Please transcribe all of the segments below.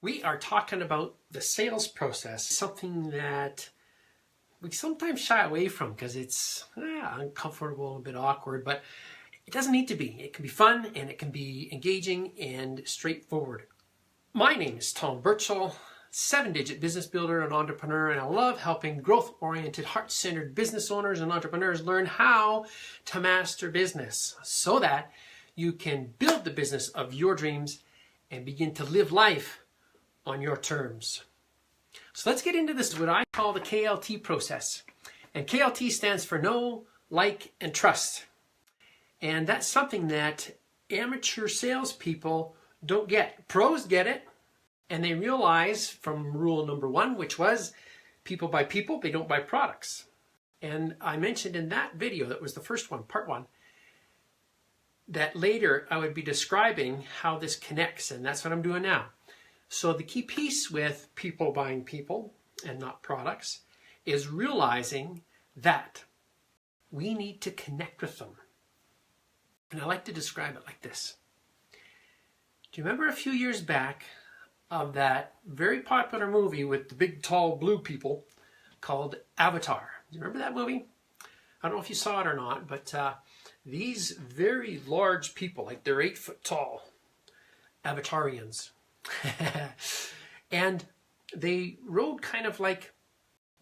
We are talking about the sales process, something that we sometimes shy away from because it's uncomfortable, a bit awkward, but it doesn't need to be. It can be fun and it can be engaging and straightforward. My name is Tom Birchall, 7-digit business builder and entrepreneur, and I love helping growth-oriented, heart-centered business owners and entrepreneurs learn how to master business so that you can build the business of your dreams and begin to live life on your terms. So let's get into this, what I call the KLT process. And KLT stands for know, like, and trust. And that's something that amateur salespeople don't get. Pros get it, and they realize from rule number 1, which was people buy people, they don't buy products. And I mentioned in that video, that was the first one, part 1, that later I would be describing how this connects, and that's what I'm doing now. So the key piece with people buying people and not products is realizing that we need to connect with them. And I like to describe it like this. Do you remember a few years back of that very popular movie with the big tall blue people called Avatar? Do you remember that movie? I don't know if you saw it or not, but these very large people, like they're 8 foot tall, Avatarians. And they rode kind of like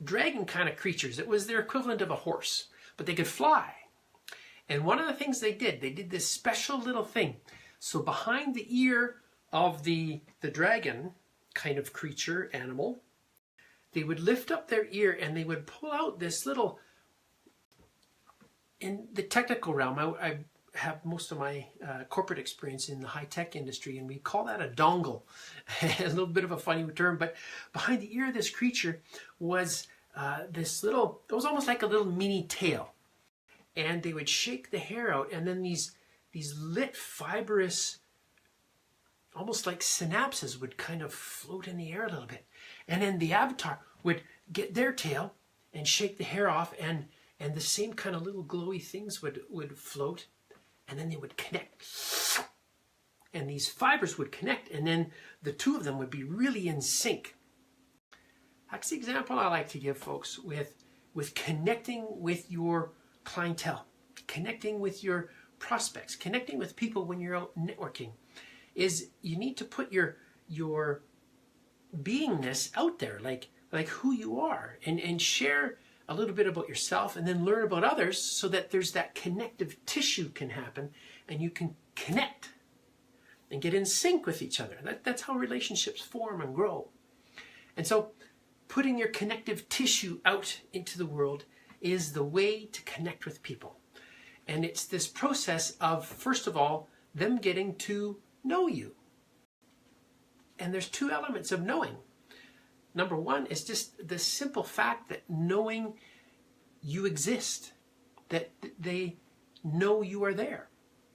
dragon kind of creatures. It was their equivalent of a horse, but they could fly. And one of the things they did this special little thing. So behind the ear of the dragon kind of creature, animal, they would lift up their ear and they would pull out this little, in the technical realm, I have most of my corporate experience in the high-tech industry, and we call that a dongle. A little bit of a funny term, but behind the ear of this creature was this little, it was almost like a little mini tail. And they would shake the hair out, and then these lit fibrous, almost like synapses would kind of float in the air a little bit. And then the avatar would get their tail and shake the hair off, and the same kind of little glowy things would float. And then they would connect. And these fibers would connect, and then the two of them would be really in sync. That's the example I like to give folks with connecting with your clientele, connecting with your prospects, connecting with people when you're out networking, is you need to put your beingness out there, like who you are, and share a little bit about yourself, and then learn about others so that there's that connective tissue can happen and you can connect and get in sync with each other. That's how relationships form and grow. And so putting your connective tissue out into the world is the way to connect with people. And it's this process of, first of all, them getting to know you. And there's 2 elements of knowing. Number 1 is just the simple fact that knowing you exist, that they know you are there.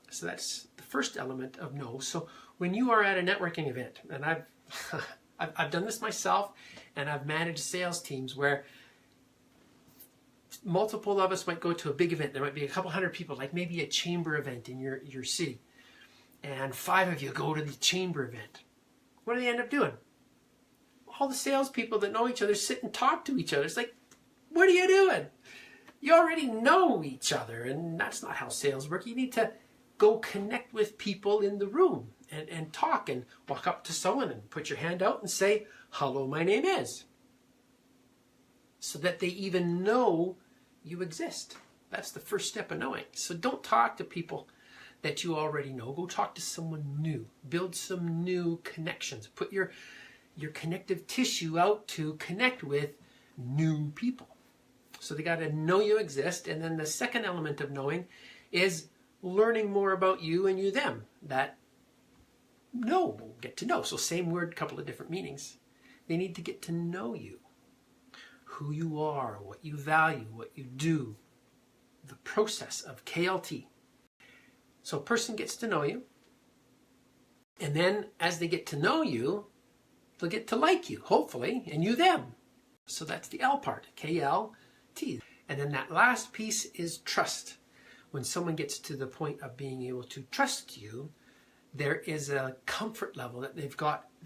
So that's the first element of know. So when you are at a networking event, and I've done this myself, and I've managed sales teams where multiple of us might go to a big event. There might be a couple hundred people, like maybe a chamber event in your city, and 5 of you go to the chamber event. What do they end up doing? All the salespeople that know each other sit and talk to each other. It's like, what are you doing? You already know each other, and that's not how sales work. You need to go connect with people in the room and talk, and walk up to someone and put your hand out and say, hello, my name is. So that they even know you exist. That's the first step of knowing. So don't talk to people that you already know. Go talk to someone new. Build some new connections. Put your connective tissue out to connect with new people. So they got to know you exist. And then the second element of knowing is learning more about you and you them. That know, get to know. So same word, couple of different meanings. They need to get to know you. Who you are, what you value, what you do. The process of KLT. So a person gets to know you. And then as they get to know you, they'll get to like you, hopefully, and you them. So that's the L part, KLT. And then that last piece is trust. When someone gets to the point of being able to trust you, there is a comfort level that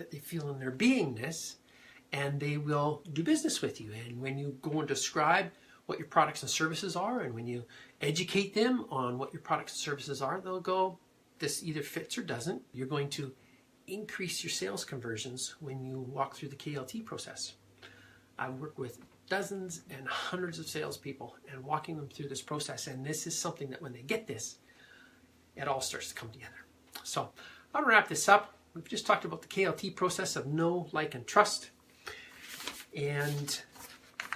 that they feel in their beingness, and they will do business with you. And when you go and describe what your products and services are, and when you educate them on what your products and services are, they'll go, this either fits or doesn't. You're going to increase your sales conversions when you walk through the KLT process. I work with dozens and hundreds of salespeople and walking them through this process, and this is something that when they get this, it all starts to come together. So I'll wrap this up. We've just talked about the KLT process of know, like, and trust. And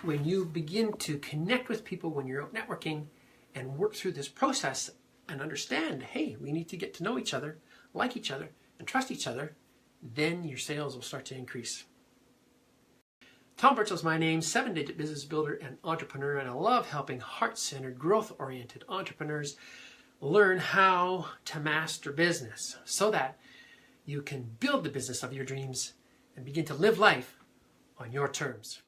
when you begin to connect with people when you're out networking and work through this process and understand, hey, we need to get to know each other, like each other, and trust each other, then your sales will start to increase. Tom Burchell is my name, 7-digit business builder and entrepreneur, and I love helping heart-centered, growth-oriented entrepreneurs learn how to master business so that you can build the business of your dreams and begin to live life on your terms.